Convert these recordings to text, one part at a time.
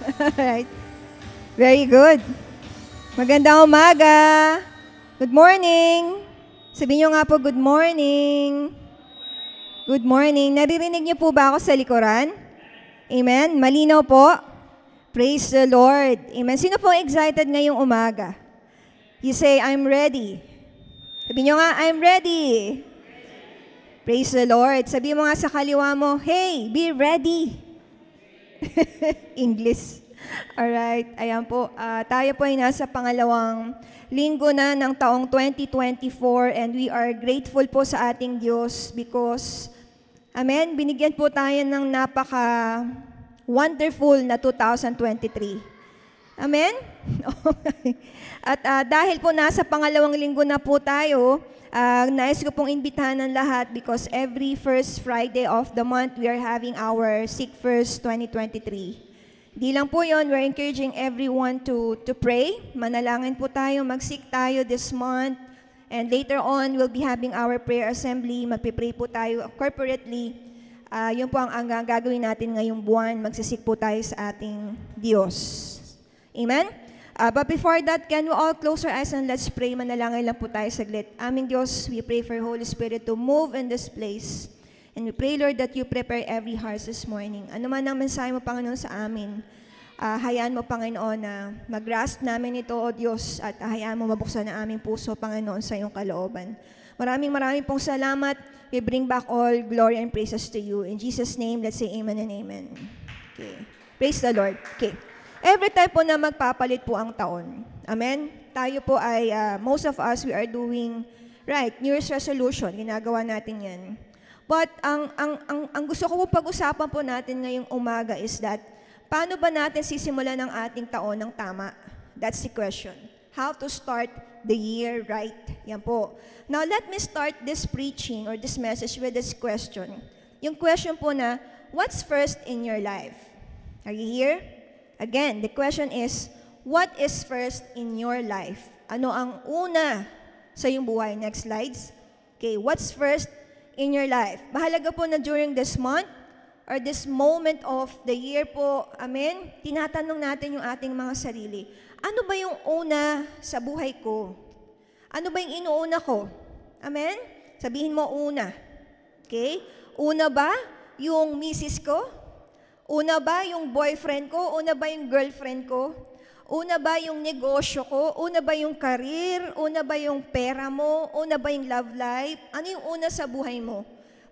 Alright. Very good. Magandang umaga. Good morning. Sabihin nyo nga po, good morning. Good morning. Naririnig niyo po ba ako sa likuran? Amen? Malinaw po? Praise the Lord. Amen. Sino po excited ngayong umaga? You say, I'm ready. Sabihin nyo nga, I'm ready. Praise the Lord. Sabihin mo nga sa kaliwa mo, hey, be ready. English. Alright, ayan po. Tayo po ay nasa pangalawang linggo na ng taong 2024 and we are grateful po sa ating Diyos because, amen, binigyan po tayo ng napaka-wonderful na 2023. Amen? At dahil po nasa pangalawang linggo na po tayo, nais ko pong imbitahan ng lahat because every first Friday of the month, we are having our Seek First 2023. Di lang po yun, we're encouraging everyone to pray. Manalangin po tayo, mag-seek tayo this month. And later on, we'll be having our prayer assembly. Magpipray po tayo corporately. Yun po ang gagawin natin ngayong buwan. Magsisik po tayo sa ating Diyos. Amen? But before that, can we all close our eyes and let's pray. Manalangin lang po tayo saglit. Aming Diyos, we pray for Holy Spirit to move in this place. And we pray, Lord, that you prepare every heart this morning. Ano man ang mensahe mo, Panginoon, sa amin, hayaan mo, Panginoon, na mag-grasp namin ito, O Diyos, at hayaan mo mabuksan na aming puso, Panginoon, sa iyong kalooban. Maraming pong salamat. We bring back all glory and praises to you. In Jesus' name, let's say amen and amen. Okay. Praise the Lord. Okay. Every time po na magpapalit po ang taon. Amen? Tayo po ay, most of us, we are doing, New Year's resolution. Ginagawa natin yan. But ang gusto ko po pag-usapan po natin ngayong umaga is that, paano ba natin sisimulan ang ating taon ng tama? That's the question. How to start the year right? Yan po. Now, let me start this preaching or this message with this question. Yung question po na, what's first in your life? Are you here? Again, the question is, what is first in your life? Ano ang una sa iyong buhay? Next slides. Okay, what's first in your life? Mahalaga po na during this month or this moment of the year po, amen, tinatanong natin yung ating mga sarili. Ano ba yung una sa buhay ko? Ano ba yung inuuna ko? Amen? Sabihin mo una. Okay? Una ba yung misis ko? Una ba yung boyfriend ko? Una ba yung girlfriend ko? Una ba yung negosyo ko? Una ba yung career? Una ba yung pera mo? Una ba yung love life? Ano yung una sa buhay mo?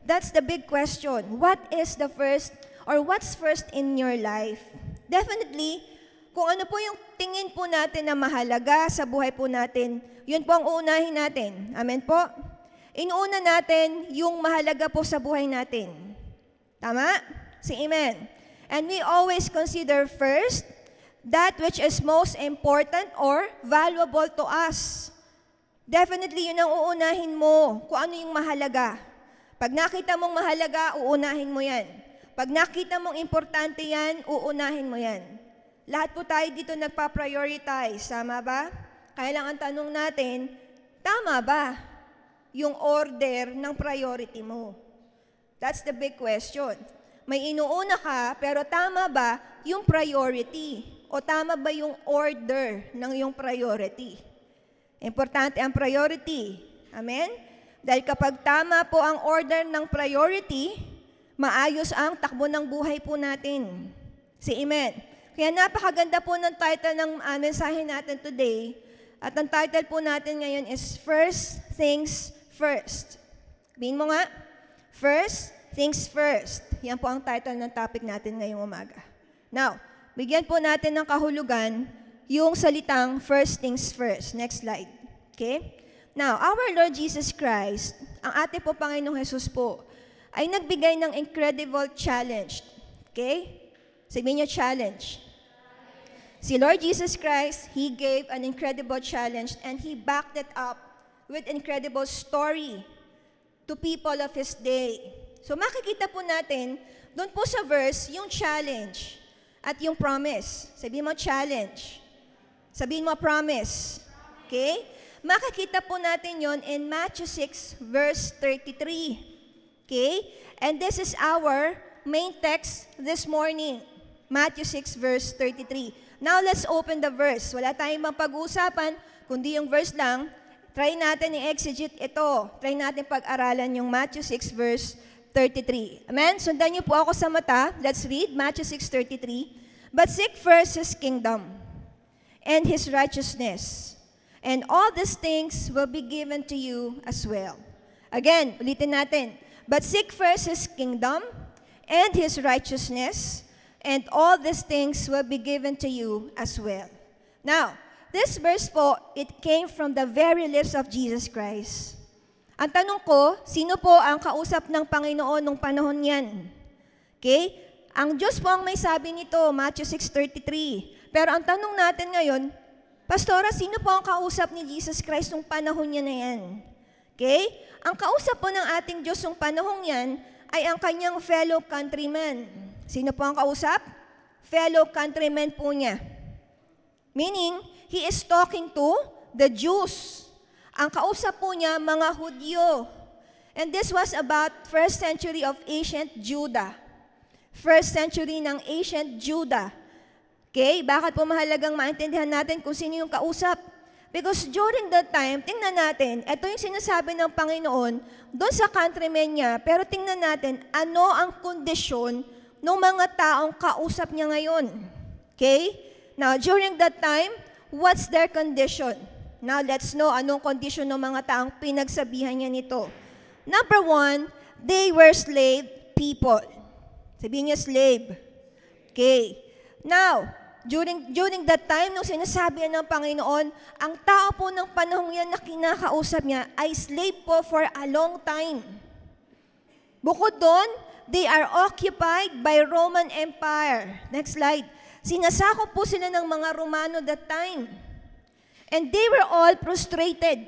That's the big question. What is the first or what's first in your life? Definitely, kung ano po yung tingin po natin na mahalaga sa buhay po natin, yun po ang uunahin natin. Amen po? Inuuna natin yung mahalaga po sa buhay natin. Tama? Say amen. And we always consider first that which is most important or valuable to us. Definitely, yun ang uunahin mo, kung ano yung mahalaga. Pag nakita mong mahalaga, uunahin mo yan. Pag nakita mong importante yan, uunahin mo yan. Lahat po tayo dito nagpa-prioritize, tama ba? Kaya lang ang tanong natin, tama ba yung order ng priority mo? That's the big question. May inuuna ka, pero tama ba yung priority? O tama ba yung order ng iyong priority? Importante ang priority. Amen? Dahil kapag tama po ang order ng priority, maayos ang takbo ng buhay po natin. Say amen. Kaya napakaganda po ng title ng mensahe natin today. At ang title po natin ngayon is First Things First. Sabihin mo nga, First Things First. Yan po ang title ng topic natin ngayong umaga. Now, bigyan po natin ng kahulugan yung salitang first things first. Next slide. Okay? Now, our Lord Jesus Christ, ang ating po Panginoong Jesus po, ay nagbigay ng incredible challenge. Okay? Sabihin niyo challenge. Si Lord Jesus Christ, He gave an incredible challenge and He backed it up with incredible story to people of His day. So makikita po natin, doon po sa verse, yung challenge at yung promise. Sabihin mo challenge. Sabihin mo promise. Okay? Makikita po natin yon in Matthew 6 verse 33. Okay? And this is our main text this morning. Matthew 6 verse 33. Now let's open the verse. Wala tayong mapag-uusapan, kundi yung verse lang. Try natin i-exegete ito. Try natin pag-aralan yung Matthew 6 verse 33. Amen? Sundan niyo po ako sa mata. Let's read Matthew 6:33. But seek first His kingdom and His righteousness, and all these things will be given to you as well. Again, ulitin natin. But seek first His kingdom and His righteousness, and all these things will be given to you as well. Now, this verse po, it came from the very lips of Jesus Christ. Ang tanong ko, sino po ang kausap ng Panginoon nung panahon yan? Okay? Ang Diyos po ang may sabi nito, Matthew 6:33. Pero ang tanong natin ngayon, Pastora, sino po ang kausap ni Jesus Christ nung panahon niya na yan? Okay? Ang kausap po ng ating Diyos nung panahon yan ay ang kanyang fellow countrymen. Sino po ang kausap? Fellow countrymen po niya. Meaning, He is talking to the Jews. Ang kausap po niya, mga Hudyo. And this was about 1st century of ancient Judah. 1st century ng ancient Judah. Okay? Bakit po mahalagang maintindihan natin kung sino yung kausap? Because during that time, tingnan natin, ito yung sinasabi ng Panginoon doon sa countrymen niya, pero tingnan natin, ano ang kondisyon ng mga taong kausap niya ngayon. Okay? Now, during that time, what's their condition? Now, let's know anong condition ng mga taong pinagsabihan niya nito. Number 1, they were slave people. Sabihin niya slave. Okay. Now, during that time, nung sinasabi ng Panginoon, ang tao po ng panahon yan na kinakausap niya ay slave po for a long time. Bukod doon, they are occupied by Roman Empire. Next slide. Sinasakop po sila ng mga Romano that time. And they were all prostrated.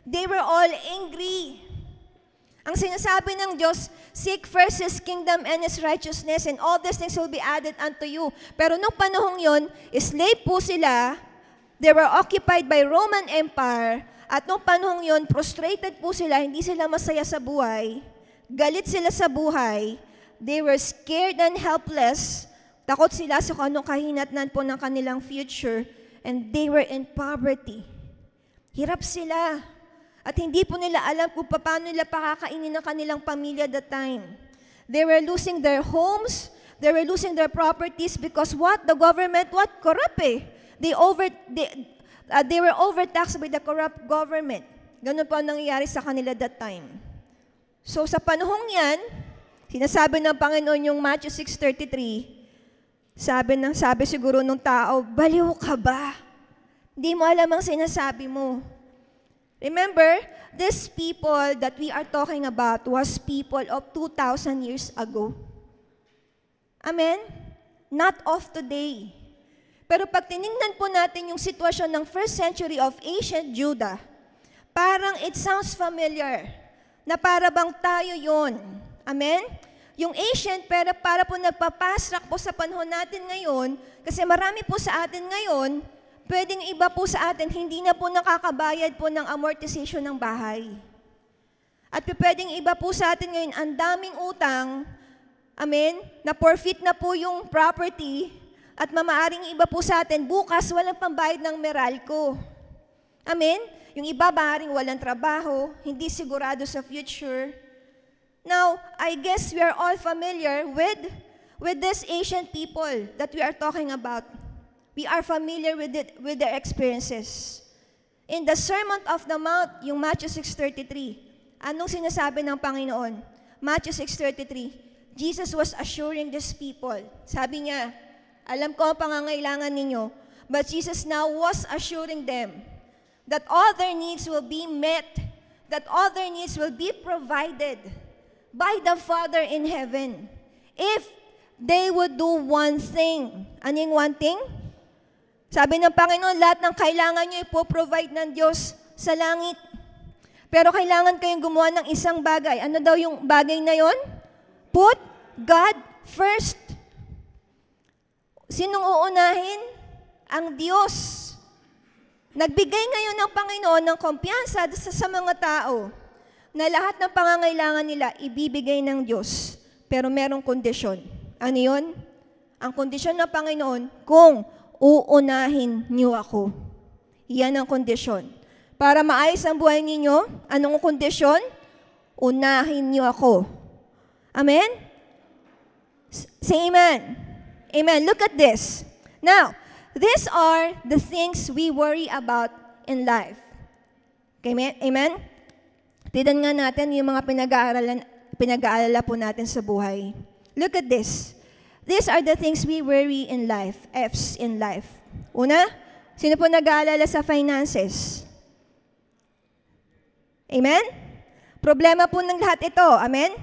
They were all angry. Ang sinasabi ng Diyos, seek first His kingdom and His righteousness, and all these things will be added unto you. Pero nung panahong yon, slave po sila, they were occupied by Roman Empire, at nung panahong yon, prostrated po sila, hindi sila masaya sa buhay, galit sila sa buhay, they were scared and helpless, takot sila sa kung anong kahinatnan po ng kanilang future, and they were in poverty. Hirap sila. At hindi po nila alam kung paano nila pakakainin ng kanilang pamilya that time. They were losing their homes, they were losing their properties because what? The government, what? Corrupt eh. They were overtaxed by the corrupt government. Ganun po ang nangyayari sa kanila that time. So sa panahong yan, sinasabi ng Panginoon yung Matthew 6:33, sabi siguro nung tao, baliw ka ba? Hindi mo alam ang sinasabi mo. Remember, these people that we are talking about was people of 2,000 years ago. Amen? Not of today. Pero pag tinignan po natin yung sitwasyon ng 1st century of ancient Judah, parang it sounds familiar, na para bang tayo yon. Amen? Yung ancient, pero para po nagpapasrak po sa panahon natin ngayon, kasi marami po sa atin ngayon, pwedeng iba po sa atin, hindi na po nakakabayad po ng amortization ng bahay. At pwedeng iba po sa atin ngayon, ang daming utang, amen, na forfeit na po yung property, at mamaaring iba po sa atin, bukas walang pambayad ng Meralco. Amen? Yung iba maaaring walang trabaho, hindi sigurado sa future. Now, I guess we are all familiar with these ancient people that we are talking about. We are familiar with their experiences. In the Sermon of the Mount, yung Matthew 6:33, anong sinasabi ng Panginoon? Matthew 6:33, Jesus was assuring these people. Sabi niya, alam ko ang pangangailangan ninyo, but Jesus now was assuring them that all their needs will be met, that all their needs will be provided by the Father in heaven. If they would do one thing. Anong one thing? Sabi ng Panginoon, lahat ng kailangan nyo ipoprovide ng Diyos sa langit. Pero kailangan kayong gumawa ng isang bagay. Ano daw yung bagay na yon? Put God first. Sinong uunahin? Ang Diyos. Nagbigay ngayon ng Panginoon ng kumpiyansa sa mga tao na lahat ng pangangailangan nila ibibigay ng Diyos. Pero merong kondisyon. Ano yun? Ang kondisyon ng Panginoon, kung uunahin niyo ako. Yan ang kondisyon. Para maayos ang buhay ninyo, anong kondisyon? Unahin niyo ako. Amen? Say amen. Amen. Look at this. Now, these are the things we worry about in life. Okay, amen? Tignan nga natin yung mga pinag-aalala po natin sa buhay. Look at this. These are the things we worry in life, F's in life. Una, sino po nag-aalala sa finances? Amen? Problema po ng lahat ito. Amen?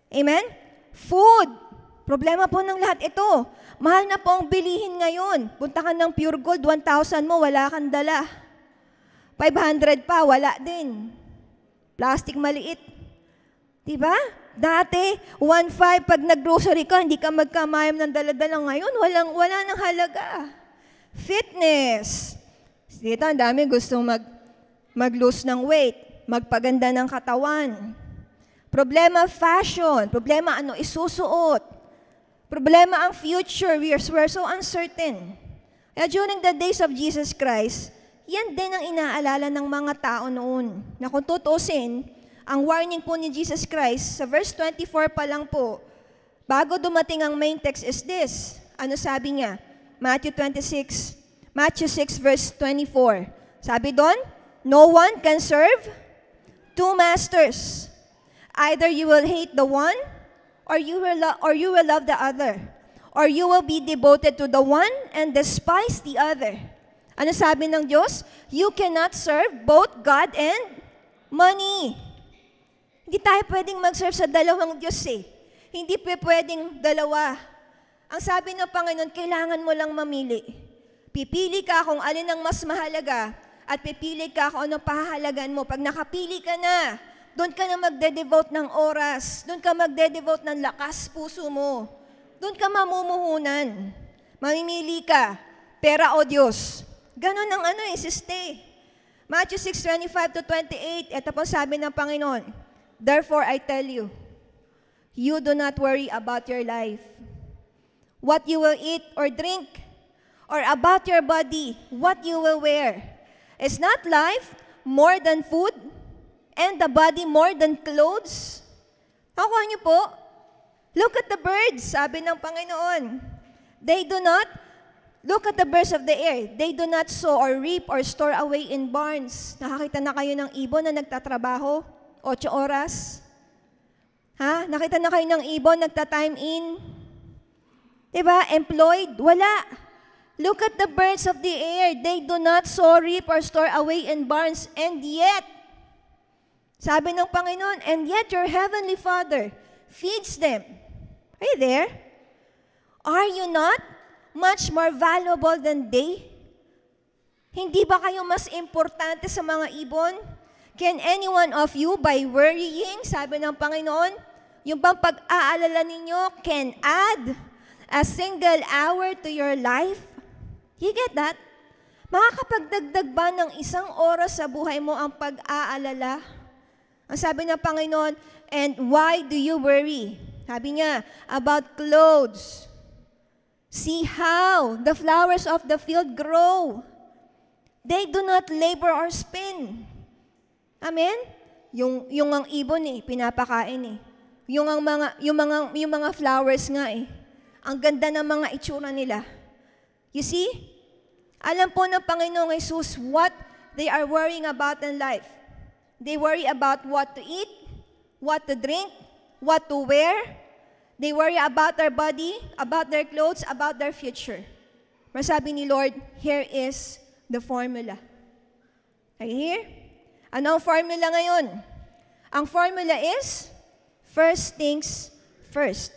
Amen? Food. Problema po ng lahat ito. Mahal na po ang bilihin ngayon. Punta ka ng Pure Gold, 1,000 mo, wala kang dala. 500 pa, wala din. Plastic maliit. Diba? Dati, 1,500 pag nag-grocery ka, hindi ka magkamayam ng dala-dala. Ngayon, wala nang halaga. Fitness. Dito, ang dami gustong mag-lose ng weight, magpaganda ng katawan. Problema, fashion. Problema, ano isusuot. Problema, ang future. We're so uncertain. Kaya during the days of Jesus Christ, yan din ang inaalala ng mga tao noon. Na kung tutusin, ang warning po ni Jesus Christ, sa verse 24 pa lang po, bago dumating ang main text is this. Ano sabi niya? Matthew 6 verse 24. Sabi doon, no one can serve two masters. Either you will hate the one, or you will love the other. Or you will be devoted to the one and despise the other. Ano sabi ng Diyos? You cannot serve both God and money. Hindi tayo pwedeng mag-serve sa dalawang Diyos eh. Hindi pwedeng dalawa. Ang sabi ng Panginoon, kailangan mo lang mamili. Pipili ka kung alin ang mas mahalaga at pipili ka kung anong pahahalagan mo. Pag nakapili ka na, doon ka na magde-devote ng oras. Doon ka magde-devote ng lakas puso mo. Doon ka mamumuhunan. Mamimili ka, pera o Diyos. Ganon ang siste. Matthew 6:25-28, ito po sabi ng Panginoon, therefore, I tell you, you do not worry about your life, what you will eat or drink, or about your body, what you will wear. Is not life more than food, and the body more than clothes? Nakuha niyo po? Look at the birds, sabi ng Panginoon. Look at the birds of the air. They do not sow or reap or store away in barns. Nakakita na kayo ng ibon na nagtatrabaho? 8 oras? Ha? Nakita na kayo ng ibon, nagta-time in? Diba? Employed? Wala. Look at the birds of the air. They do not sow, reap, or store away in barns. And yet, sabi ng Panginoon, and yet your heavenly Father feeds them. Are you there? Are you not much more valuable than they? Hindi ba kayo mas importante sa mga ibon? Can any one of you, by worrying, sabi ng Panginoon, yung bang pag-aalala ninyo can add a single hour to your life? You get that? Makakapagdagdag ba ng 1 oras sa buhay mo ang pag-aalala? Ang sabi ng Panginoon, and why do you worry? Sabi niya, about clothes. See how the flowers of the field grow. They do not labor or spin. Amen? Yung ang ibon pinapakain Yung mga flowers nga Ang ganda ng mga itsura nila. You see? Alam po ng Panginoong Jesus what they are worrying about in life. They worry about what to eat, what to drink, what to wear. They worry about their body, about their clothes, about their future. Masabi ni Lord, here is the formula. Are you here? Ano ang formula ngayon? Ang formula is, first things first.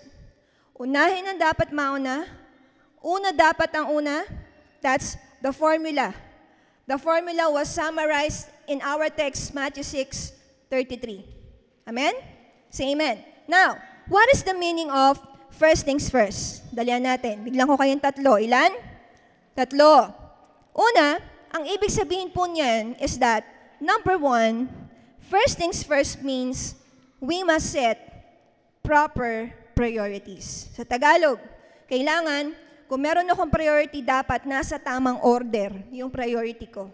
Unahin ang dapat mauna. Una dapat ang una. That's the formula. The formula was summarized in our text, Matthew 6:33. Amen? Say amen. Now, what is the meaning of first things first? Dalian natin. Biglang ko kayong 3. Ilan? 3. Una, ang ibig sabihin po niyan is that, number 1, first things first means we must set proper priorities. Sa Tagalog, Kailangan, kung meron akong priority, dapat nasa tamang order yung priority ko.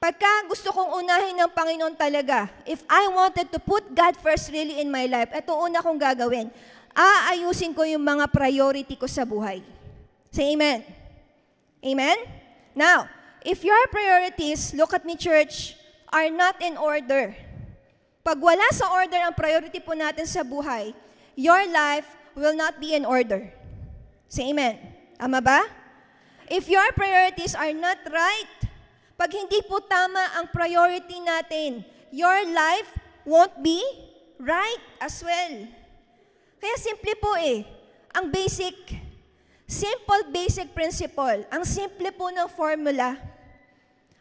Pagka gusto kong unahin ng Panginoon talaga, if I wanted to put God first really in my life, ito una kong gagawin. Aayusin ko yung mga priority ko sa buhay. Say amen. Amen? Now, if your priorities, look at me church, are not in order, pag wala sa order ang priority po natin sa buhay, your life will not be in order. Say amen. Tama ba? If your priorities are not right, pag hindi po tama ang priority natin, your life won't be right as well. Kaya simple po ang simple basic principle, ang simple po ng formula.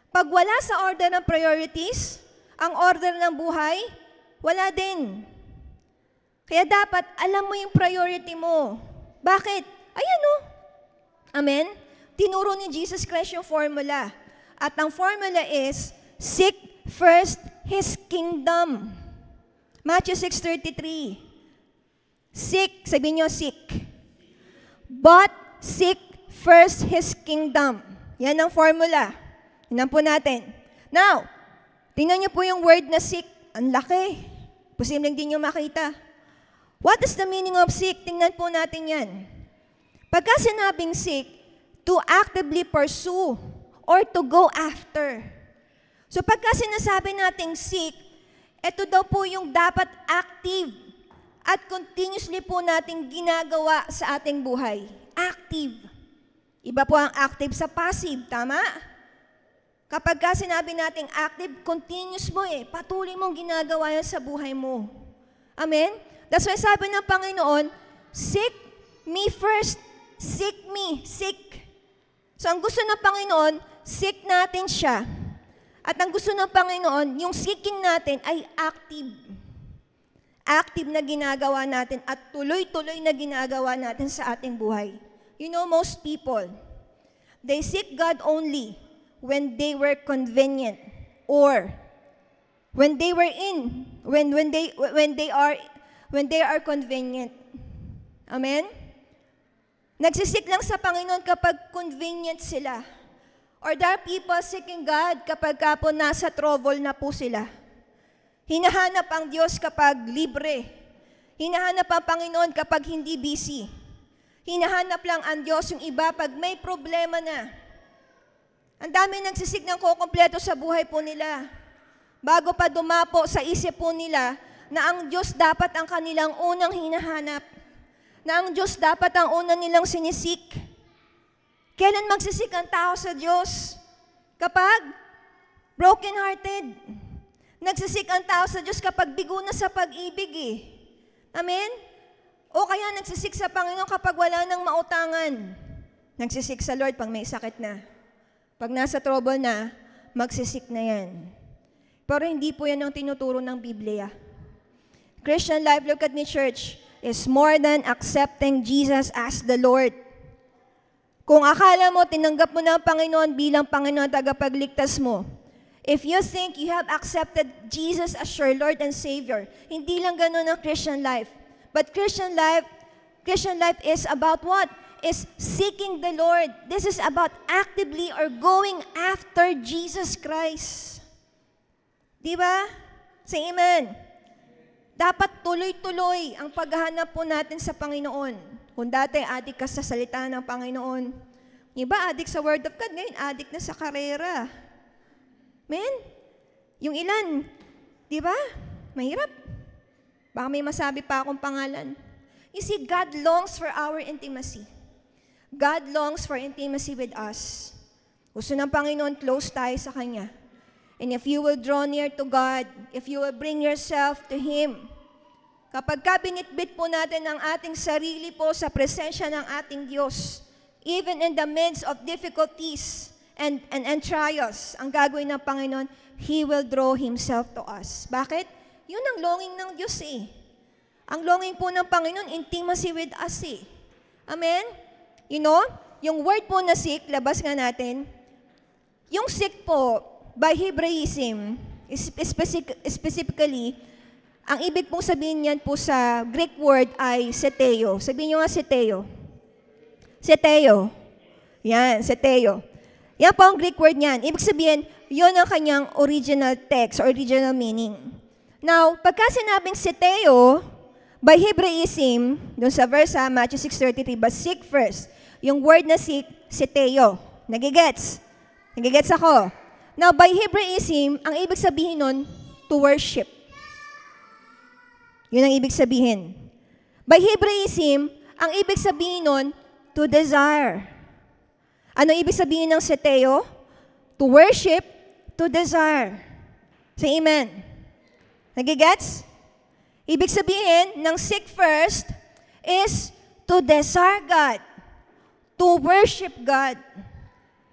Pag wala sa order ng priorities, ang order ng buhay, wala din. Kaya dapat alam mo yung priority mo. Bakit? Ayan o. Amen? Tinuro ni Jesus Christ yung formula. At ang formula is, seek first His kingdom. Matthew 6:33. Seek, sabihin nyo, seek. But seek first His kingdom. Yan ang formula. Tingnan po natin. Now, tingnan nyo po yung word na seek. Ang laki. Posibleng din nyo makita. What is the meaning of seek? Tingnan po natin yan. Pagka sinabing seek, to actively pursue or to go after. So pagka sinasabi nating seek, ito daw po yung dapat active at continuously po nating ginagawa sa ating buhay. Active. Iba po ang active sa passive, tama? Kapag ka sinabi nating active, continuous mo patuloy mong ginagawa yan sa buhay mo. Amen? That's why sabi ng Panginoon, seek me first. Seek me. Seek. So ang gusto ng Panginoon, seek natin siya. At ang gusto ng Panginoon, yung seeking natin ay active. Active na ginagawa natin at tuloy-tuloy na ginagawa natin sa ating buhay. You know, most people, they seek God only when they were convenient or when they are convenient. Amen? Nagsisik lang sa Panginoon kapag convenient sila. Or there are people seeking God kapag po nasa trouble na po sila. Hinahanap ang Diyos kapag libre. Hinahanap ang Panginoon kapag hindi busy. Hinahanap lang ang Diyos yung iba pag may problema na. Ang dami nagsisik ng kukumpleto sa buhay po nila. Bago pa dumapo sa isip po nila na ang Diyos dapat ang kanilang unang hinahanap. Na ang Diyos dapat ang unang nilang sinisik. Kailan magsisik ang tao sa Diyos? Kapag broken-hearted. Nagsisik ang tao sa Diyos kapag bigo na sa pag-ibig Amen? O kaya nagsisik sa Panginoon kapag wala nang mautangan. Nagsisik sa Lord pag may sakit na. Pag nasa trouble na, magsisik na yan. Pero hindi po yan ang tinuturo ng Biblia. Christian life, look at me church, is more than accepting Jesus as the Lord. Kung akala mo, tinanggap mo na ang Panginoon bilang Panginoon tagapagligtas mo, if you think you have accepted Jesus as your Lord and Savior, hindi lang ganun ang Christian life. But Christian life is about what? Is seeking the Lord. This is about actively or going after Jesus Christ. Di ba? Say amen. Dapat tuloy-tuloy ang paghahanap po natin sa Panginoon. Kung dati adik ka sa salita ng Panginoon, iba adik sa Word of God, ngayon adik na sa karera. Men, yung ilan, di ba? Mahirap. Baka may masabi pa akong pangalan. You see, God longs for our intimacy. God longs for intimacy with us. Gusto ng Panginoon, close tayo sa Kanya. And if you will draw near to God, if you will bring yourself to Him, kapag binitbit po natin ang ating sarili po sa presensya ng ating Diyos, even in the midst of difficulties and trials, ang gagawin ng Panginoon, He will draw Himself to us. Bakit? Yun ang longing ng Diyos Ang longing po ng Panginoon, intimacy with us Amen? You know, yung word po na seek, labas nga natin, yung seek po, by Hebraism, specifically, ang ibig pong sabihin niyan po sa Greek word ay seteo. Sabihin nyo nga seteo. Seteo. Yan, seteo. Yan po ang Greek word niyan. Ibig sabihin, yun ang kanyang original text, original meaning. Now, pagka sinabing seteo, by Hebraism, dun sa verse Matthew 6:33, but seek first. Yung word na seek, seteo. Nagigets? Nagigets ako. Now, by Hebraism, ang ibig sabihin nun, to worship. Yun ang ibig sabihin. By Hebraism, ang ibig sabihin nun, to desire. Ano ibig sabihin ng seteo? To worship, to desire. Say amen. Nagigets? Ibig sabihin ng seek first is to desire God, to worship God.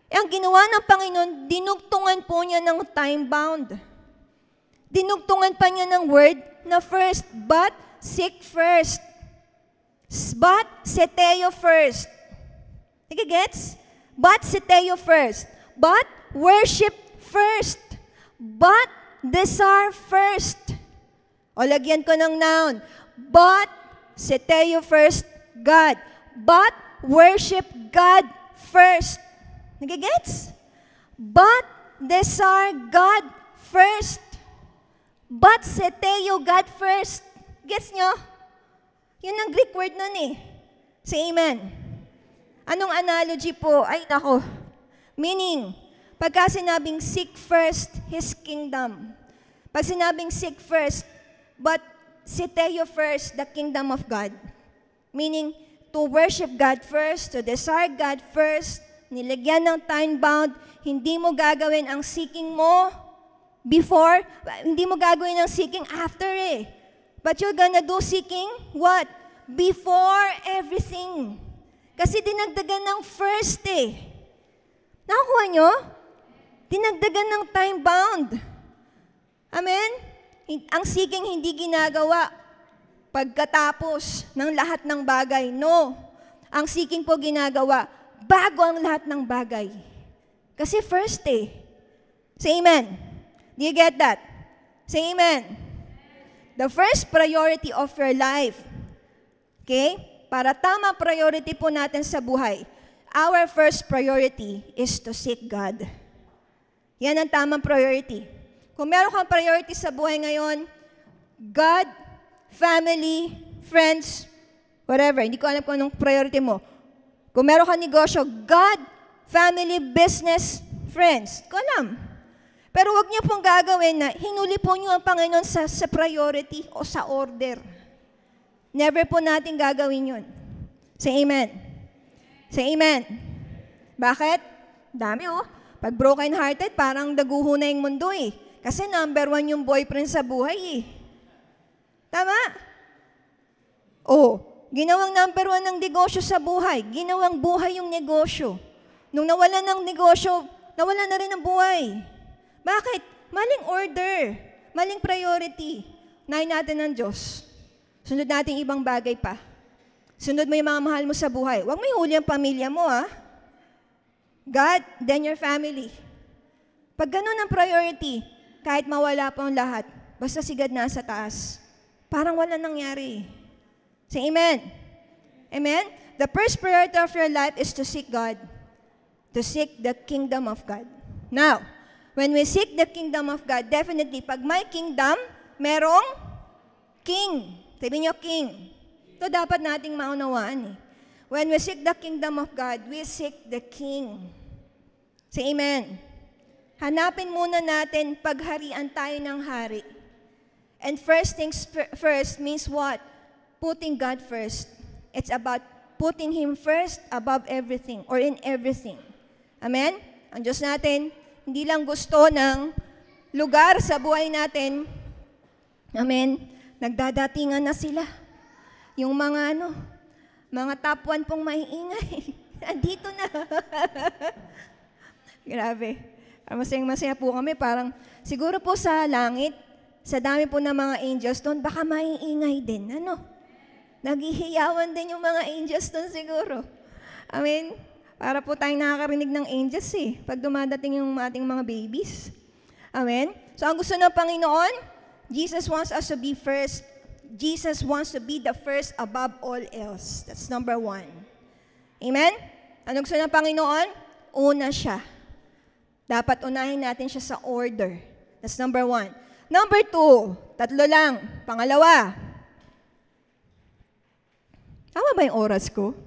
Ang ginawa ng Panginoon, dinugtungan po niya ng time-bound. Dinugtungan pa niya ng word na first, but seek first. But seteo first. Nagigets? But seteo first. But worship first. But desire first. O lagyan ko ng noun. But seteo first God. But worship God first. Nagigets? But desire God first. But seteo God first. Gets nyo? Yun ang Greek word nun eh. Say amen. Anong analogy po? Ay, nako. Meaning, pagka sinabing seek first His kingdom. Pag sinabing seek first, but seteo first the kingdom of God. Meaning, to worship God first, to desire God first, nilagyan ng time-bound, hindi mo gagawin ang seeking mo before, hindi mo gagawin ang seeking after eh. But you're gonna do seeking what? Before everything. Kasi dinagdagan ng first eh. Nakakuha nyo? Dinagdagan ng time-bound. Amen? Ang seeking hindi ginagawa pagkatapos ng lahat ng bagay. No. Ang seeking po ginagawa bago ang lahat ng bagay. Kasi first eh. Say amen. Do you get that? Say amen. The first priority of your life. Okay? Para tama priority po natin sa buhay. Our first priority is to seek God. Yan ang tamang priority. Kung meron kang priority sa buhay ngayon, God, family, friends, whatever. Hindi ko alam kung anong priority mo. Kung meron kang negosyo, God, family, business, friends. Ko alam. Pero wag niyo pong gagawin na hinuli po niyo ang Panginoon sa priority o sa order. Never po natin gagawin yun. Say amen. Say amen. Bakit? Dami oh. Pag broken-hearted, parang daguho na yung mundo eh. Kasi number 1 yung boyfriend sa buhay eh. Tama? Oh, ginawang number 1 ng negosyo sa buhay. Ginawang buhay yung negosyo. Nung nawalan ng negosyo, nawalan na rin ang buhay. Bakit? Maling order. Maling priority. Unahin natin ng Diyos. Sunod natin ibang bagay pa. Sunod mo yung mga mahal mo sa buhay. Huwag mo ihuli ang pamilya mo, ha? God, then your family. Pag ganun ang priority, kahit mawala pa ang lahat, basta si God nasa taas, parang wala nangyari. Say amen. Amen? The first priority of your life is to seek God. To seek the kingdom of God. Now, when we seek the kingdom of God, definitely, pag may kingdom, merong king. Sabi niyo, king. Ito dapat nating maunawaan eh. When we seek the kingdom of God, we seek the king. Say amen. Hanapin muna natin pagharian tayo ng hari. And first things first means what? Putting God first. It's about putting Him first above everything or in everything. Amen? Ang Diyos natin, hindi lang gusto ng lugar sa buhay natin. Amen? Nagdadatingan na sila. Yung mga mga top 1 pong maiingay. Andito na. Grabe. Masayang-masaya po kami. Parang siguro po sa langit, sa dami po ng mga angels doon, baka maiingay din. Naghihiyawan din yung mga angels doon siguro. Amen? Para po tayong nakakarinig ng angels eh, pag dumadating yung ating mga babies. Amen? So ang gusto ng Panginoon, Jesus wants us to be first. Jesus wants to be the first above all else. That's number 1. Amen? Anong gusto ng Panginoon? Una siya. Dapat unahin natin siya sa order. That's number 1. Number 2, 3 lang. Pangalawa. Tama ba yung oras ko?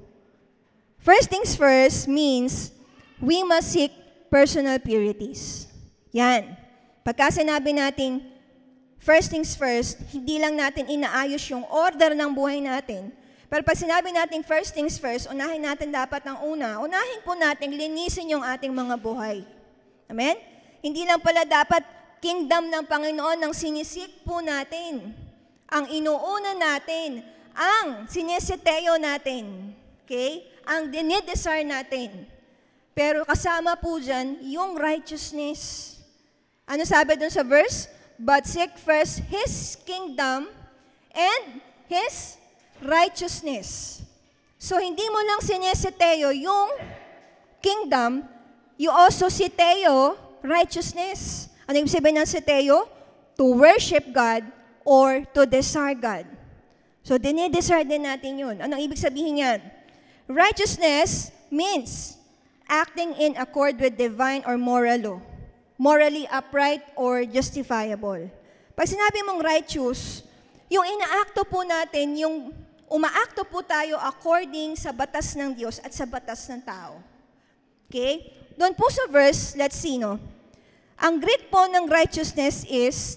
First things first means we must seek personal purities. Yan. Pagka sinabi natin, first things first, hindi lang natin inaayos yung order ng buhay natin. Pero pag sinabi natin first things first, unahin natin dapat ang una. Unahin po natin linisin yung ating mga buhay. Amen? Hindi lang pala dapat kingdom ng Panginoon ang sinisik po natin. Ang inuuna natin, ang sinesiteo natin. Okay? Ang dinidesire natin. Pero kasama po dyan, yung righteousness. Ano sabi dun sa verse? But seek first His kingdom and His righteousness. So, hindi mo lang sinesiteo yung kingdom, you also siteo righteousness. Ano ibig sabihin ng siteo? To worship God or to desire God. So, dinidesire din natin yun. Anong ibig sabihin yan? Righteousness means acting in accord with divine or moral law. Morally upright or justifiable. Pag sinabi mong righteous, yung inaakto po natin, yung umaakto po tayo according sa batas ng Diyos at sa batas ng tao. Okay? Doon po sa verse, let's see, no? Ang Greek po ng righteousness is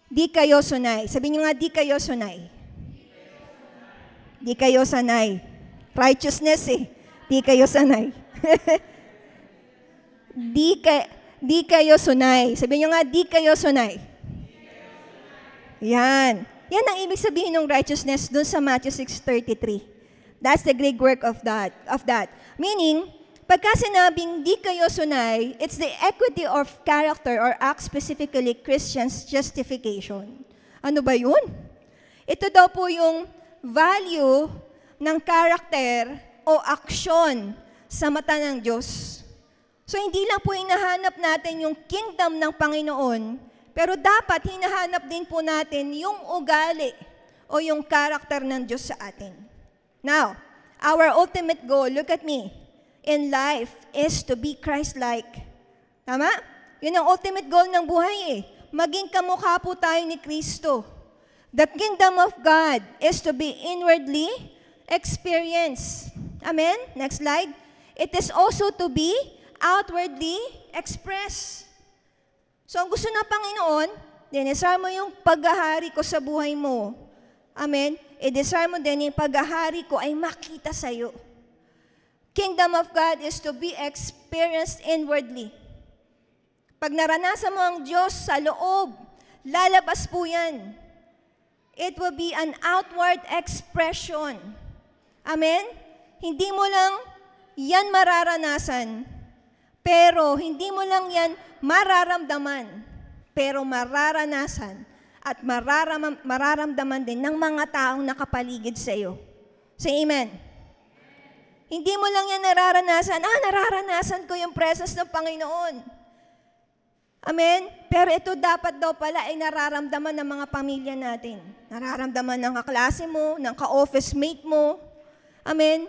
dikaiosonai. Sabihin nyo nga, dikaiosonai. Dikaiosonai. Righteousness eh. Dikaiosonai. Dikaiosonai. Sabihin nyo nga, dikaiosonai. Yan. Yan ang ibig sabihin ng righteousness dun sa Matthew 6:33. That's the Greek word of that. Meaning, pagka sinabing dikaiosonai, it's the equity of character or act, specifically Christian's justification. Ano ba yun? Ito daw po yung value ng character o aksyon sa mata ng Diyos. So, hindi lang po hinahanap natin yung kingdom ng Panginoon, pero dapat hinahanap din po natin yung ugali o yung karakter ng Diyos sa atin. Now, our ultimate goal, look at me, in life is to be Christ-like. Tama? Yun ang ultimate goal ng buhay eh. Maging kamukha po tayo ni Kristo. The kingdom of God is to be inwardly experienced. Amen? Next slide. It is also to be outwardly expressed. So, ang gusto ng Panginoon, dinesire mo yung paghahari ko sa buhay mo. Amen? I-desire mo din yung paghahari ko ay makita sa'yo. Kingdom of God is to be experienced inwardly. Pag naranasan mo ang Diyos sa loob, lalabas po yan. It will be an outward expression. Amen? Hindi mo lang yan mararanasan. Pero hindi mo lang yan mararamdaman, pero mararanasan at mararamdaman din ng mga taong nakapaligid sa iyo. Say amen. Hindi mo lang yan nararanasan, nararanasan ko yung presence ng Panginoon. Amen? Pero ito dapat daw pala ay nararamdaman ng mga pamilya natin. Nararamdaman ng kaklase mo, ng ka-office mate mo. Amen?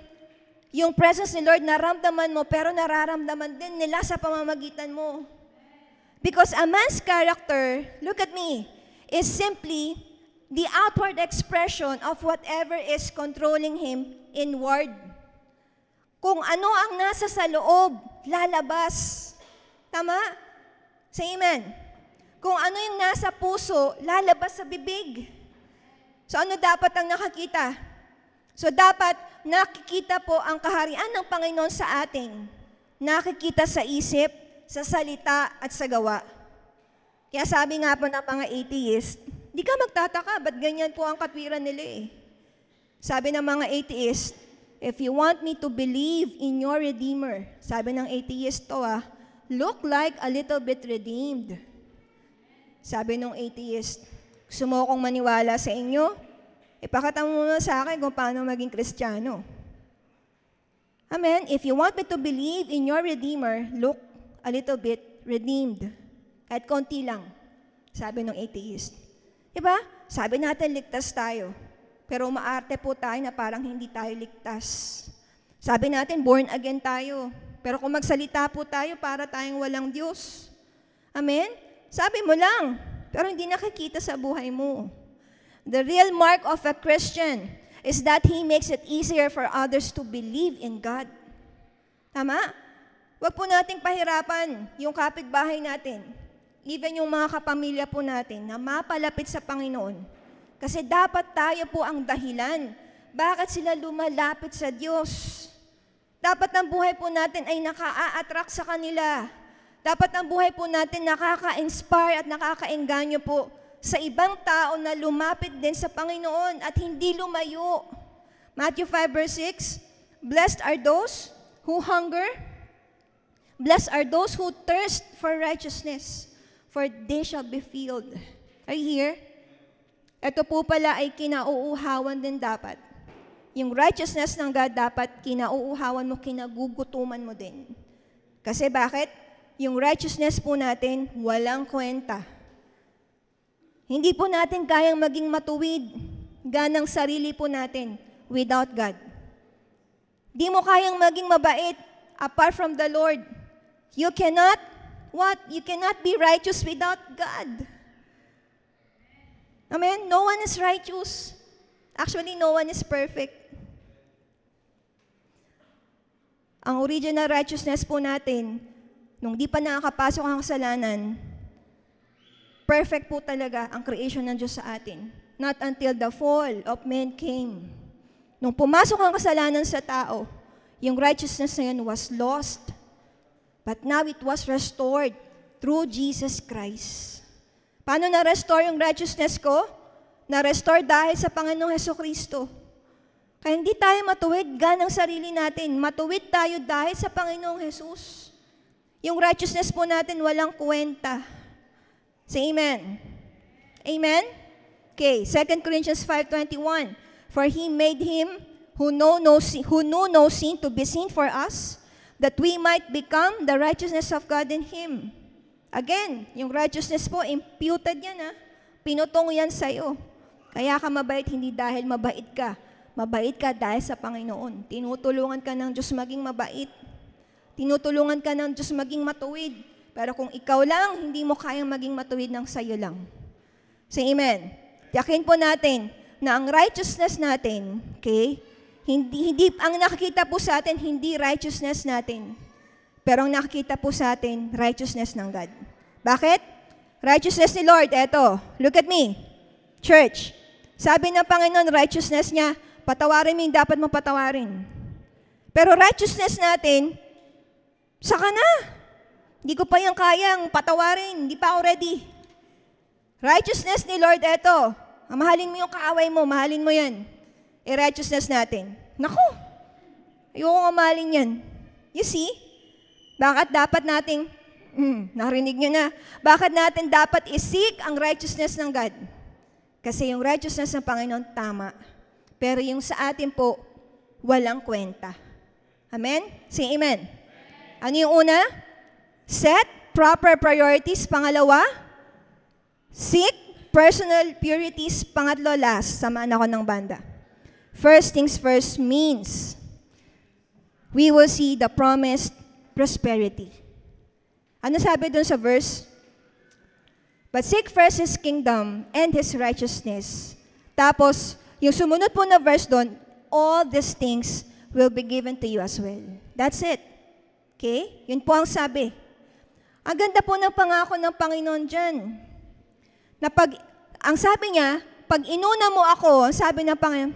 Yung presence ni Lord, naramdaman mo, pero nararamdaman din nila sa pamamagitan mo. Because a man's character, look at me, is simply the outward expression of whatever is controlling him inward. Kung ano ang nasa sa loob, lalabas. Tama? Say amen. Kung ano yung nasa puso, lalabas sa bibig. So ano dapat ang nakakita? So dapat nakikita po ang kaharian ng Panginoon sa atin. Nakikita sa isip, sa salita, at sa gawa. Kaya sabi nga po ng mga atheist, di ka magtataka, ba't ganyan po ang katwiran nila eh? Sabi ng mga atheist, if you want me to believe in your Redeemer, sabi ng atheist to look like a little bit redeemed. Sabi ng atheist, gusto mo akong maniwala sa inyo? Ipakita mo muna sa akin kung paano maging Kristiyano. Amen? If you want me to believe in your Redeemer, look a little bit redeemed. Kahit konti lang, sabi ng atheist. Diba? Sabi natin, ligtas tayo. pero umaarte po tayo na parang hindi tayo ligtas. Sabi natin, born again tayo. Pero kung magsalita po tayo, para tayong walang Diyos. Amen? Sabi mo lang, pero hindi nakikita sa buhay mo. The real mark of a Christian is that he makes it easier for others to believe in God. Tama? Huwag po nating pahirapan yung kapitbahay natin, even yung mga kapamilya po natin, na mapalapit sa Panginoon. Kasi dapat tayo po ang dahilan. Bakit sila lumalapit sa Diyos? Dapat ang buhay po natin ay naka-a-attract sa kanila. Dapat ang buhay po natin nakaka-inspire at nakaka-engganyo po sa ibang tao na lumapit din sa Panginoon at hindi lumayo. Matthew 5 verse 6, Blessed are those who hunger, blessed are those who thirst for righteousness, for they shall be filled. Are you here? Ito po pala ay kinauuhawan din dapat. Yung righteousness ng God dapat kinauuhawan mo, kinagugutuman mo din. Kasi bakit? Yung righteousness po natin, walang kwenta. Hindi po natin kayang maging matuwid ganang sarili po natin without God. Di mo kayang maging mabait apart from the Lord. You cannot, what? You cannot be righteous without God. Amen? No one is righteous. Actually, no one is perfect. Ang original righteousness po natin, nung di pa nakakapasok ang kasalanan, perfect po talaga ang creation ng Diyos sa atin. Not until the fall of man came. Nung pumasok ang kasalanan sa tao, yung righteousness na yun was lost. But now it was restored through Jesus Christ. Paano na-restore yung righteousness ko? Na-restore dahil sa Panginoong Hesukristo. Kaya hindi tayo matuwid ganang sarili natin. Matuwid tayo dahil sa Panginoong Jesus. Yung righteousness po natin walang kwenta. Say amen. Amen? Okay, 2 Corinthians 5:21. For He made Him who knew no sin to be sin for us, that we might become the righteousness of God in Him. Again, yung righteousness po, imputed yan Pinutong yan sa'yo. Kaya ka mabait, hindi dahil mabait ka. Mabait ka dahil sa Panginoon. Tinutulungan ka ng Diyos maging mabait. Tinutulungan ka ng Diyos maging matuwid. Pero kung ikaw lang, hindi mo kayang maging matuwid ng sa'yo lang. Say amen. Yakin po natin na ang righteousness natin, okay, hindi ang nakikita po sa atin, hindi righteousness natin. Pero ang nakikita po sa atin, righteousness ng God. Bakit? Righteousness ni Lord, eto, look at me, church. Sabi ng Panginoon, righteousness niya, patawarin mo yung dapat mong patawarin. Pero righteousness natin, saka na. Hindi ko pa yung kayang patawarin, hindi pa ako ready. Righteousness ni Lord, eto, mahalin mo yung kaaway mo, mahalin mo yan. Righteousness natin. Naku, ayoko nga mahalin yan. You see? Bakit dapat nating, narinig nyo na, bakit natin dapat isik ang righteousness ng God? Kasi yung righteousness ng Panginoon, tama. Pero yung sa atin po, walang kwenta. Amen? Say amen. Ano yung una? Set proper priorities. Pangalawa, seek personal purities. Pangatlo, last. Samaan ako ng banda. First things first means we will see the promised prosperity. Ano sabi dun sa verse? But seek first His kingdom and His righteousness. Tapos, yung sumunod po na verse dun, all these things will be given to you as well. That's it. Okay? Yun po ang sabi. Ang ganda po ng pangako ng Panginoon dyan. Na ang sabi niya, pag inuna mo ako, ang sabi ng Panginoon,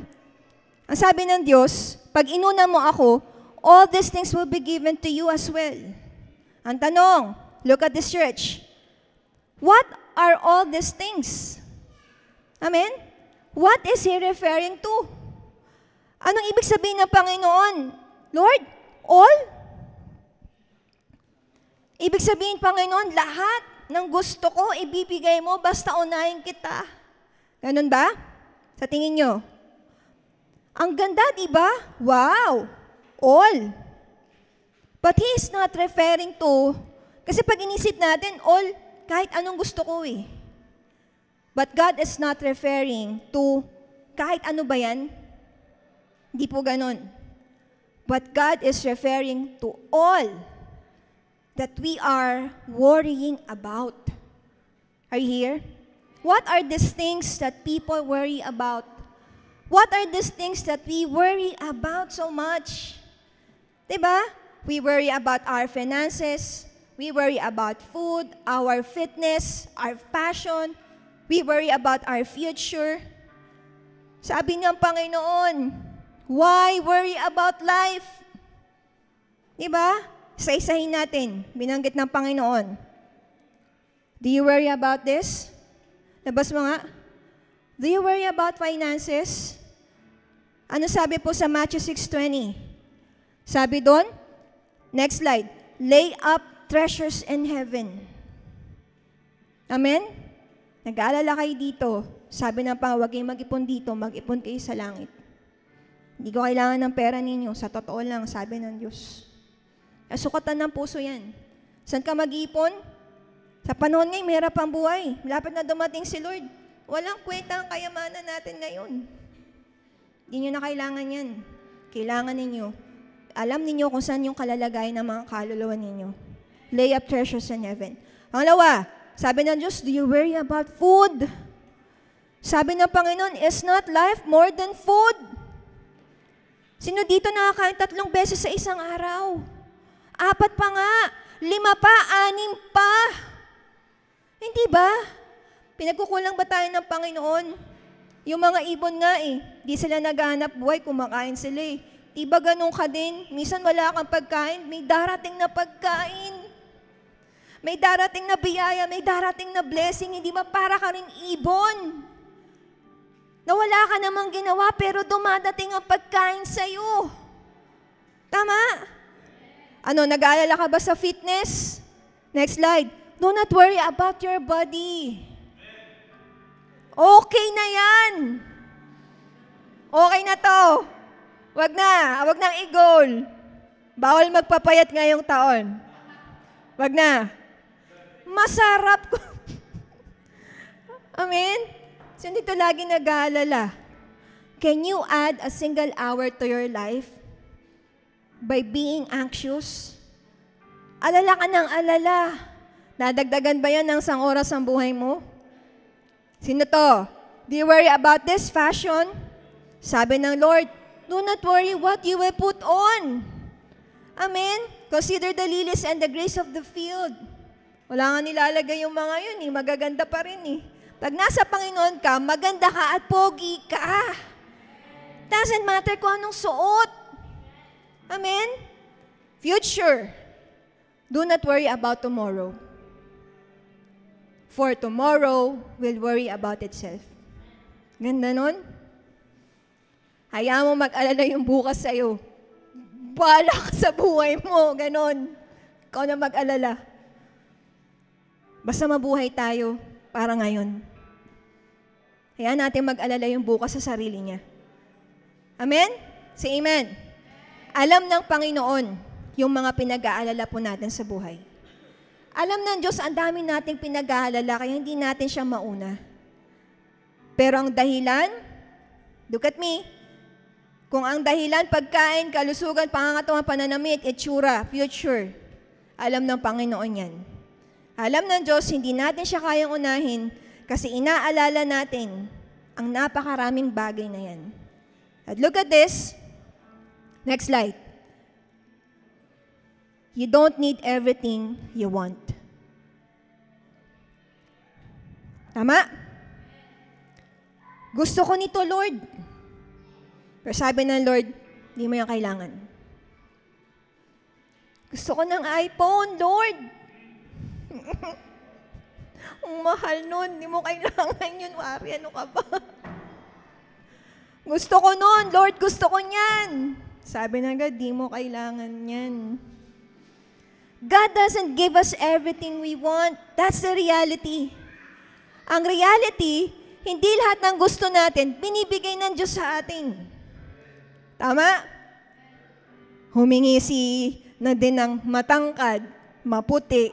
ang sabi ng Diyos, pag inuna mo ako, all these things will be given to you as well. Ang tanong, look at this church. What are all these things? Amen? What is He referring to? Anong ibig sabihin ng Panginoon? Lord, all? Ibig sabihin, Panginoon, lahat ng gusto ko, ibibigay mo, basta unahin kita. Ganun ba? Sa tingin nyo? Ang ganda, di ba? Wow! All. But He is not referring to, kasi pag inisip natin, all, kahit anong gusto ko But God is not referring to kahit ano ba yan? Hindi po ganun. But God is referring to all that we are worrying about. Are you here? What are these things that people worry about? What are these things that we worry about so much? Diba? We worry about our finances. We worry about food, our fitness, our fashion. We worry about our future. Sabi ng Panginoon, why worry about life? Diba? Isa-isahin natin. Binanggit ng Panginoon. Do you worry about this? Labas mo nga. Do you worry about finances? Ano sabi po sa Matthew 6:20? Sabi doon, next slide, lay up treasures in heaven. Amen? Nag-aalala kayo dito. Sabi ng Panginoon, huwag kayong mag-ipon dito, mag-ipon kayo sa langit. Hindi ko kailangan ng pera ninyo. Sa totoo lang, sabi ng Diyos. Sukatan ng puso yan. Saan ka mag-ipon? Sa panahon ngayon, may hirap ang buhay. Malapit na dumating si Lord. Walang kwenta ang kayamanan natin ngayon. Hindi nyo na kailangan yan. Kailangan ninyo. Alam ninyo kung saan yung kalalagayan ng mga kaluluwa ninyo. Lay up treasures in heaven. Pangalawa, sabi ng Diyos, do you worry about food? Sabi ng Panginoon, is not life more than food? Sino dito nakakain 3 beses sa isang araw? 4 pa nga. 5 pa, 6 pa. Hindi ba? Pinagkukulang ba tayo ng Panginoon? Yung mga ibon nga di sila naghahanap buhay, kumakain sila Diba ganun ka din? Minsan wala kang pagkain, may darating na pagkain. May darating na biyaya, may darating na blessing, hindi ba para ka rin ibon? Na wala ka namang ginawa, pero dumadating ang pagkain sa'yo. Tama? Ano, nag-aalala ka ba sa fitness? Next slide. Do not worry about your body. Okay na yan. Okay na to. Wag nang i-goal. Bawal magpapayat ngayong taon. Wag na. Masarap ko. Amen? So dito lagi nag-aalala. Can you add a single hour to your life by being anxious? Alala ka ng alala. Nadagdagan ba yan ng 1 oras ang buhay mo? Sino to? Do you worry about this fashion? Sabi ng Lord, do not worry what you will put on. Amen? Consider the lilies and the grace of the field. Wala nga nilalagay yung mga yun magaganda pa rin Pag nasa Panginoon ka, maganda ka at pogi ka. Doesn't matter kung anong suot. Amen? Future. Do not worry about tomorrow. For tomorrow will worry about itself. Ganda nun? Hayaan mo mag-alala yung bukas sa'yo. Bahala ka sa buhay mo. Ganon. Ikaw na mag-alala. Basta mabuhay tayo para ngayon. Hayaan natin mag-alala yung bukas sa sarili niya. Amen? Say amen. Alam ng Panginoon yung mga pinag-aalala po natin sa buhay. Alam ng Diyos, ang dami nating pinag-aalala, kaya hindi natin siya mauna. Pero ang dahilan, look at me, kung ang dahilan, pagkain, kalusugan, pangangatawan, pananamit, itsura, future, alam ng Panginoon yan. Alam ng Diyos, hindi natin siya kayang unahin kasi inaalala natin ang napakaraming bagay na yan. At look at this. Next slide. You don't need everything you want. Tama? Gusto ko nito, Lord. Pero sabi ng Lord, hindi mo yung kailangan. Gusto ko ng iPhone, Lord. Ang mahal nun, hindi mo kailangan yun, Wari, ano ka ba? Gusto ko nun, Lord, gusto ko niyan. Sabi ng God, di mo kailangan yan. God doesn't give us everything we want. That's the reality. Ang reality, hindi lahat ng gusto natin, binibigay ng Diyos sa atin. Tama? Humingi na din ng matangkad, maputi.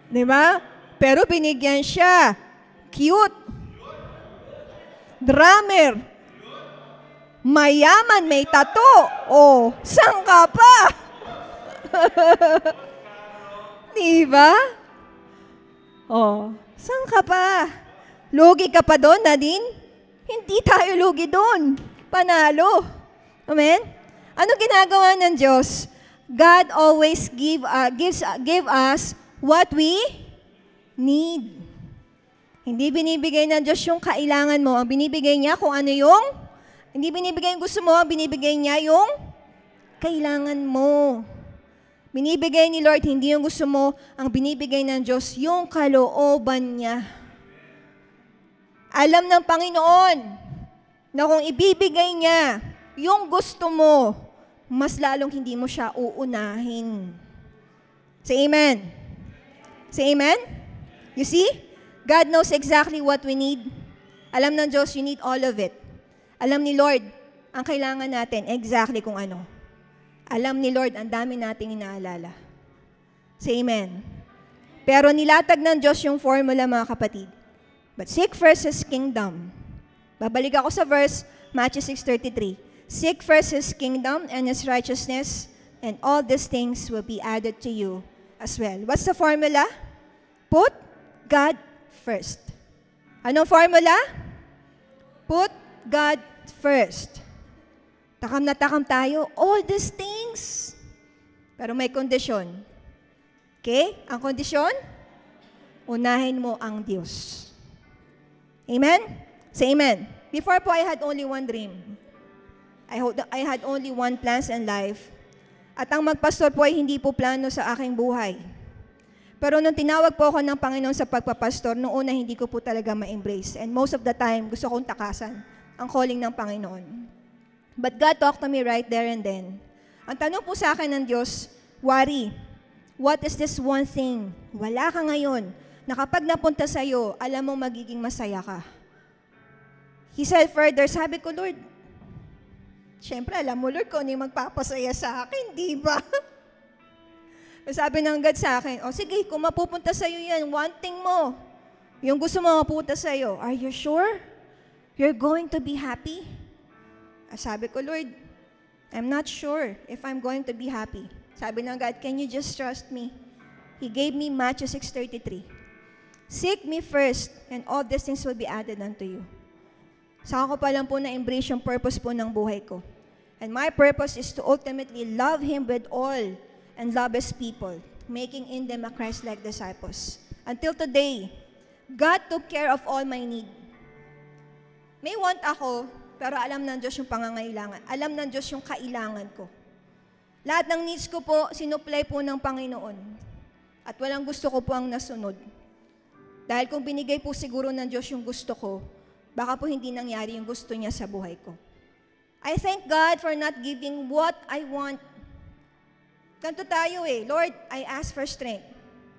Diba? Pero binigyan siya. Cute. Drummer. Mayaman, may tato. Oh, saan ka pa? Diba? Oh, saan ka pa? Lugi ka pa doon, Nadine? Hindi tayo lugi doon. Panalo. Amen? Ano ginagawa ng Diyos? God always give us what we need. Hindi binibigay ng Diyos yung kailangan mo. Ang binibigay niya kung ano yung, hindi binibigay yung gusto mo, ang binibigay niya yung kailangan mo. Binibigay ni Lord, hindi yung gusto mo, ang binibigay ng Diyos, yung kalooban niya. Alam ng Panginoon na kung ibibigay niya yung gusto mo, mas lalong hindi mo siya uunahin. Say amen. Say amen. You see? God knows exactly what we need. Alam ng Diyos, you need all of it. Alam ni Lord, ang kailangan natin, exactly kung ano. Alam ni Lord, ang dami nating inaalala. Say amen. Pero nilatag ng Diyos yung formula, mga kapatid. But seek first His kingdom. Babalik ako sa verse, Matthew 6:33. Seek first His kingdom and His righteousness, and all these things will be added to you as well. What's the formula? Put God first. Anong formula? Put God first. Takam na takam tayo, all these things. Pero may kondisyon. Okay? Ang kondisyon, unahin mo ang Diyos. Amen? Say amen. Before po, I had only one dream. I had only one plans in life. At ang magpastor po ay hindi po plano sa aking buhay. Pero nung tinawag po ako ng Panginoon sa pagpapastor, noong una hindi ko po talaga ma-embrace. And most of the time, gusto kong takasan ang calling ng Panginoon. But God talked to me right there and then. Ang tanong po sa akin ng Diyos, Wari, what is this one thing? Wala ka ngayon, na kapag napunta sa'yo, alam mo magiging masaya ka. He said further, sabi ko, Lord, syempre alam mo, Lord, kung ano yung magpapasaya sa akin, di ba? Sabi ng God sa akin, sige, kung mapupunta sa'yo yan, one thing mo, yung gusto mo mapupunta sa'yo, are you sure you're going to be happy? Sabi ko, Lord, I'm not sure if I'm going to be happy. Sabi ng God, can you just trust me? He gave me Matthew 6:33. Seek me first, and all these things will be added unto you. Saka ko pa lang po na-embrace yung purpose po ng buhay ko. And my purpose is to ultimately love Him with all and love His people, making in them a Christ-like disciples. Until today, God took care of all my need. May want ako, pero alam ng Diyos yung pangangailangan. Alam ng Diyos yung kailangan ko. Lahat ng needs ko po, sinupply po ng Panginoon. At walang gusto ko po ang nasunod. Dahil kung binigay po siguro ng Diyos yung gusto ko, baka po hindi nangyari yung gusto niya sa buhay ko. I thank God for not giving what I want. Ganto tayo Lord, I ask for strength.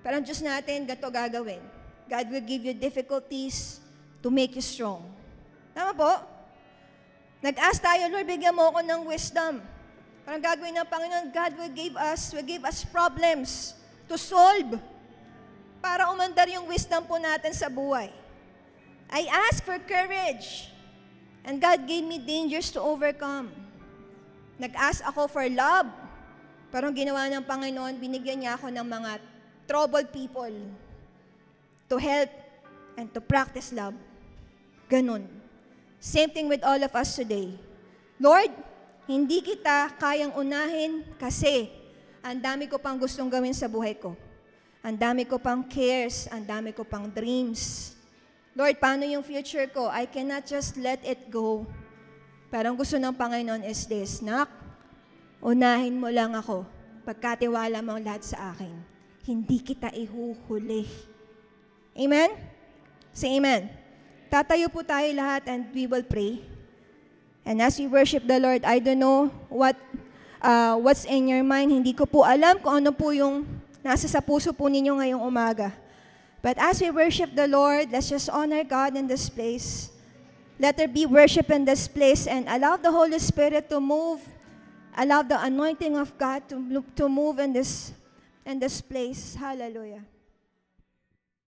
Pero ang Diyos natin, ganito gagawin. God will give you difficulties to make you strong. Tama po? Nag-ask tayo, Lord, bigyan mo ako ng wisdom. Parang gagawin ng Panginoon, God will give us problems to solve para umandar yung wisdom po natin sa buhay. I ask for courage, and God gave me dangers to overcome. Nag-ask ako for love, parang ginawa ng Panginoon, binigyan niya ako ng mga troubled people to help and to practice love. Ganun. Same thing with all of us today. Lord, hindi kita kayang unahin kasi ang dami ko pang gustong gawin sa buhay ko. Ang dami ko pang cares, ang dami ko pang dreams. Lord, paano yung future ko? I cannot just let it go. Pero ang gusto ng Panginoon is this, Nak, unahin mo lang ako. Pagkatiwala mo lahat sa akin. Hindi kita ihuhuli. Amen? Say amen. Tatayo po tayo lahat and we will pray. And as we worship the Lord, I don't know what's in your mind. Hindi ko po alam kung ano po yung nasa sa puso po ninyo ngayong umaga. But as we worship the Lord, let's just honor God in this place. Let there be worship in this place and allow the Holy Spirit to move. Allow the anointing of God to move in this place. Hallelujah.